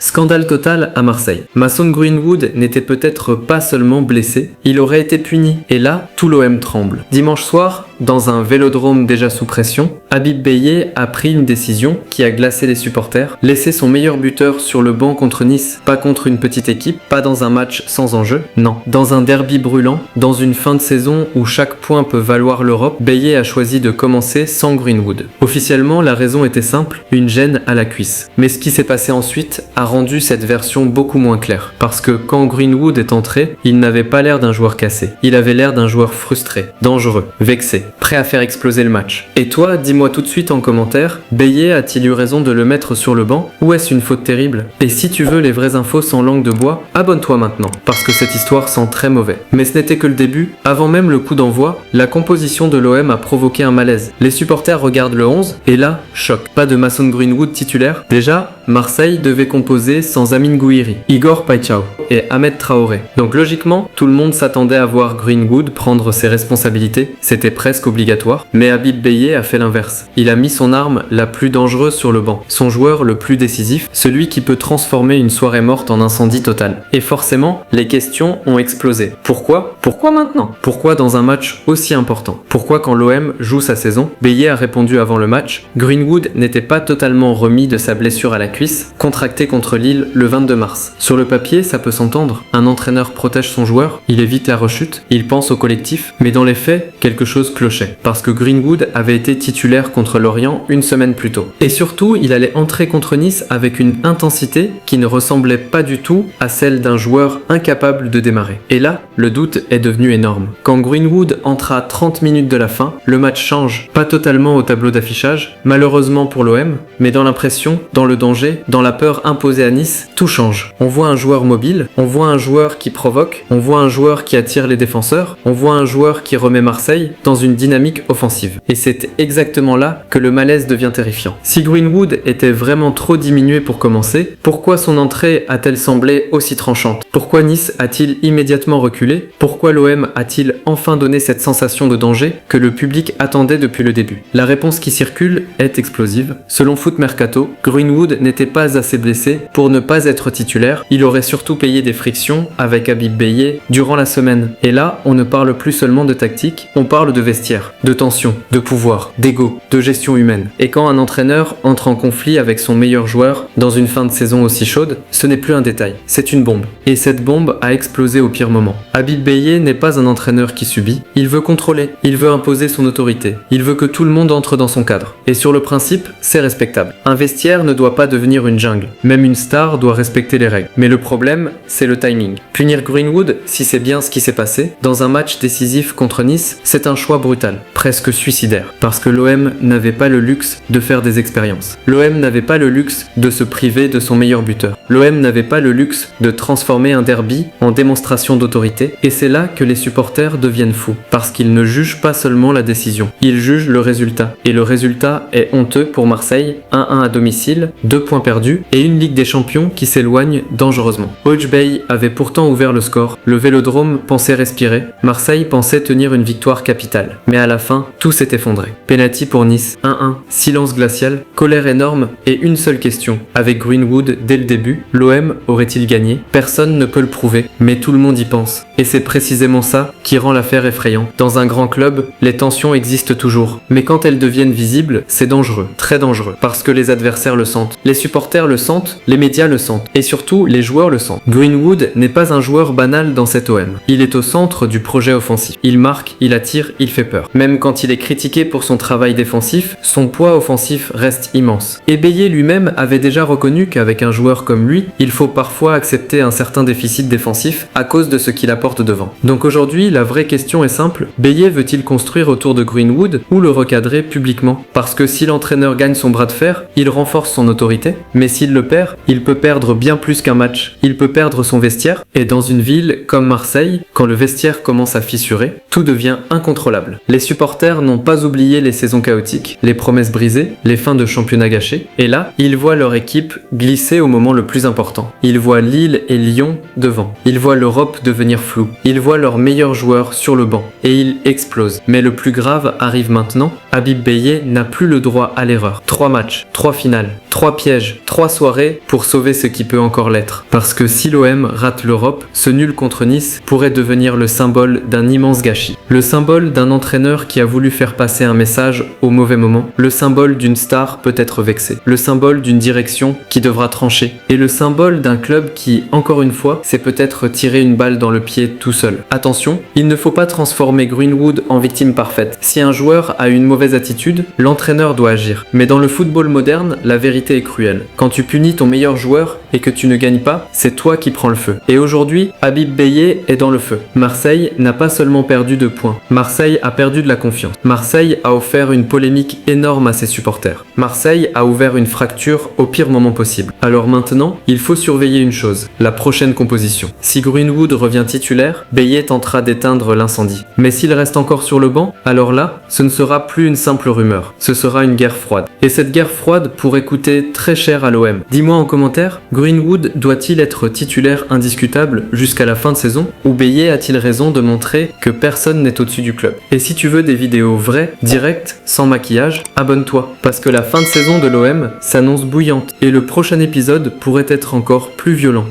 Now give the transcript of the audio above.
Scandale total à Marseille. Mason Greenwood n'était peut-être pas seulement blessé, il aurait été puni. Et là, tout l'OM tremble. Dimanche soir, dans un vélodrome déjà sous pression, Habib Beye a pris une décision qui a glacé les supporters. Laisser son meilleur buteur sur le banc contre Nice, pas contre une petite équipe, pas dans un match sans enjeu, non. Dans un derby brûlant, dans une fin de saison où chaque point peut valoir l'Europe, Beye a choisi de commencer sans Greenwood. Officiellement, la raison était simple, une gêne à la cuisse. Mais ce qui s'est passé ensuite a rendu cette version beaucoup moins claire. Parce que quand Greenwood est entré, il n'avait pas l'air d'un joueur cassé. Il avait l'air d'un joueur frustré, dangereux, vexé, prêt à faire exploser le match. Et toi, dis-moi tout de suite en commentaire, Beye a-t-il eu raison de le mettre sur le banc ou est-ce une faute terrible? Et si tu veux les vraies infos sans langue de bois, abonne-toi maintenant, parce que cette histoire sent très mauvais. Mais ce n'était que le début, avant même le coup d'envoi, la composition de l'OM a provoqué un malaise. Les supporters regardent le 11, et là, choc. Pas de Mason Greenwood titulaire. Déjà, Marseille devait composer sans Amine Gouiri, Igor Paixão et Ahmed Traoré. Donc logiquement, tout le monde s'attendait à voir Greenwood prendre ses responsabilités, c'était presque obligatoire, mais Habib Beye a fait l'inverse. Il a mis son arme la plus dangereuse sur le banc, son joueur le plus décisif, celui qui peut transformer une soirée morte en incendie total. Et forcément, les questions ont explosé. Pourquoi? Pourquoi maintenant? Pourquoi dans un match aussi important? Pourquoi quand l'OM joue sa saison? Beye a répondu avant le match, Greenwood n'était pas totalement remis de sa blessure à la cuisse, contractée contre Lille le 22 mars. Sur le papier, ça peut s'entendre. Un entraîneur protège son joueur, il évite la rechute, il pense au collectif, mais dans les faits, quelque chose clochait. Parce que Greenwood avait été titulaire contre Lorient une semaine plus tôt. Et surtout, il allait entrer contre Nice avec une intensité qui ne ressemblait pas du tout à celle d'un joueur incapable de démarrer. Et là, le doute est devenu énorme. Quand Greenwood entra à 30 minutes de la fin, le match change, pas totalement au tableau d'affichage, malheureusement pour l'OM, mais dans l'impression, dans le danger, dans la peur imposée à Nice, tout change. On voit un joueur mobile, on voit un joueur qui provoque, on voit un joueur qui attire les défenseurs, on voit un joueur qui remet Marseille dans une dynamique offensive. Et c'est exactement là que le malaise devient terrifiant. Si Greenwood était vraiment trop diminué pour commencer, pourquoi son entrée a-t-elle semblé aussi tranchante? Pourquoi Nice a-t-il immédiatement reculé? Pourquoi l'OM a-t-il enfin donné cette sensation de danger que le public attendait depuis le début? La réponse qui circule est explosive. Selon Foot Mercato, Greenwood n'était pas assez blessé pour ne pas être titulaire, il aurait surtout payé des frictions avec Habib Beye durant la semaine. Et là, on ne parle plus seulement de tactique, on parle de vestiaire, de tension, de pouvoir, d'ego, de gestion humaine. Et quand un entraîneur entre en conflit avec son meilleur joueur dans une fin de saison aussi chaude, ce n'est plus un détail, c'est une bombe. Et cette bombe a explosé au pire moment. Habib Beye n'est pas un entraîneur qui subit, il veut contrôler, il veut imposer son autorité, il veut que tout le monde entre dans son cadre. Et sur le principe, c'est respectable. Un vestiaire ne doit pas devenir une jungle, même une star doit respecter les règles. Mais le problème, c'est le timing. Punir Greenwood, si c'est bien ce qui s'est passé, dans un match décisif contre Nice, c'est un choix brutal, presque suicidaire, parce que l'OM n'avait pas le luxe de faire des expériences. L'OM n'avait pas le luxe de se priver de son meilleur buteur. L'OM n'avait pas le luxe de transformer un derby en démonstration d'autorité, et c'est là que les supporters deviennent fous, parce qu'ils ne jugent pas seulement la décision, ils jugent le résultat. Et le résultat est honteux pour Marseille, 1-1 à domicile, 2 points perdus, et une Ligue des Champions qui s'éloigne dangereusement. Ojbey avait pourtant ouvert le score, le Vélodrome pensait respirer, Marseille pensait tenir une victoire capitale. Mais à la fin, tout s'est effondré. Penalty pour Nice, 1-1, silence glacial, colère énorme et une seule question. Avec Greenwood dès le début, l'OM aurait-il gagné? Personne ne peut le prouver, mais tout le monde y pense. Et c'est précisément ça qui rend l'affaire effrayante. Dans un grand club, les tensions existent toujours. Mais quand elles deviennent visibles, c'est dangereux, très dangereux, parce que les adversaires le sentent. Les supporters le sentent, les médias le sentent, et surtout, les joueurs le sentent. Greenwood n'est pas un joueur banal dans cet OM. Il est au centre du projet offensif. Il marque, il attire, il fait peur. Même quand il est critiqué pour son travail défensif, son poids offensif reste immense. Et Beye lui-même avait déjà reconnu qu'avec un joueur comme lui, il faut parfois accepter un certain déficit défensif à cause de ce qu'il apporte devant. Donc aujourd'hui, la vraie question est simple, Beye veut-il construire autour de Greenwood ou le recadrer publiquement? Parce que si l'entraîneur gagne son bras de fer, il renforce son autorité, mais s'il le perd, il peut perdre bien plus qu'un match. Il peut perdre son vestiaire, et dans une ville comme Marseille, quand le vestiaire commence à fissurer, tout devient incontrôlable. Les supporters n'ont pas oublié les saisons chaotiques, les promesses brisées, les fins de championnat gâchées, et là, ils voient leur équipe glisser au moment le plus important. Ils voient Lille et Lyon devant. Ils voient l'Europe devenir floue. Ils voient leurs meilleurs joueurs sur le banc, et ils explosent. Mais le plus grave arrive maintenant, Habib Beye n'a plus le droit à l'erreur. 3 matchs, 3 finales, 3 pièges piège. 3 soirées pour sauver ce qui peut encore l'être. Parce que si l'OM rate l'Europe, ce nul contre Nice pourrait devenir le symbole d'un immense gâchis. Le symbole d'un entraîneur qui a voulu faire passer un message au mauvais moment. Le symbole d'une star peut-être vexée. Le symbole d'une direction qui devra trancher. Et le symbole d'un club qui, encore une fois, s'est peut-être tiré une balle dans le pied tout seul. Attention, il ne faut pas transformer Greenwood en victime parfaite. Si un joueur a une mauvaise attitude, l'entraîneur doit agir. Mais dans le football moderne, la vérité est cruelle. Quand tu punis ton meilleur joueur et que tu ne gagnes pas, c'est toi qui prends le feu. Et aujourd'hui, Habib Beye est dans le feu. Marseille n'a pas seulement perdu de points. Marseille a perdu de la confiance. Marseille a offert une polémique énorme à ses supporters. Marseille a ouvert une fracture au pire moment possible. Alors maintenant, il faut surveiller une chose, la prochaine composition. Si Greenwood revient titulaire, Beye tentera d'éteindre l'incendie. Mais s'il reste encore sur le banc, alors là, ce ne sera plus une simple rumeur. Ce sera une guerre froide. Et cette guerre froide pourrait coûter très cher à l'OM. Dis-moi en commentaire, Greenwood doit-il être titulaire indiscutable jusqu'à la fin de saison ou Beye a-t-il raison de montrer que personne n'est au-dessus du club? Et si tu veux des vidéos vraies, directes, sans maquillage, abonne-toi. Parce que la fin de saison de l'OM s'annonce bouillante et le prochain épisode pourrait être encore plus violent.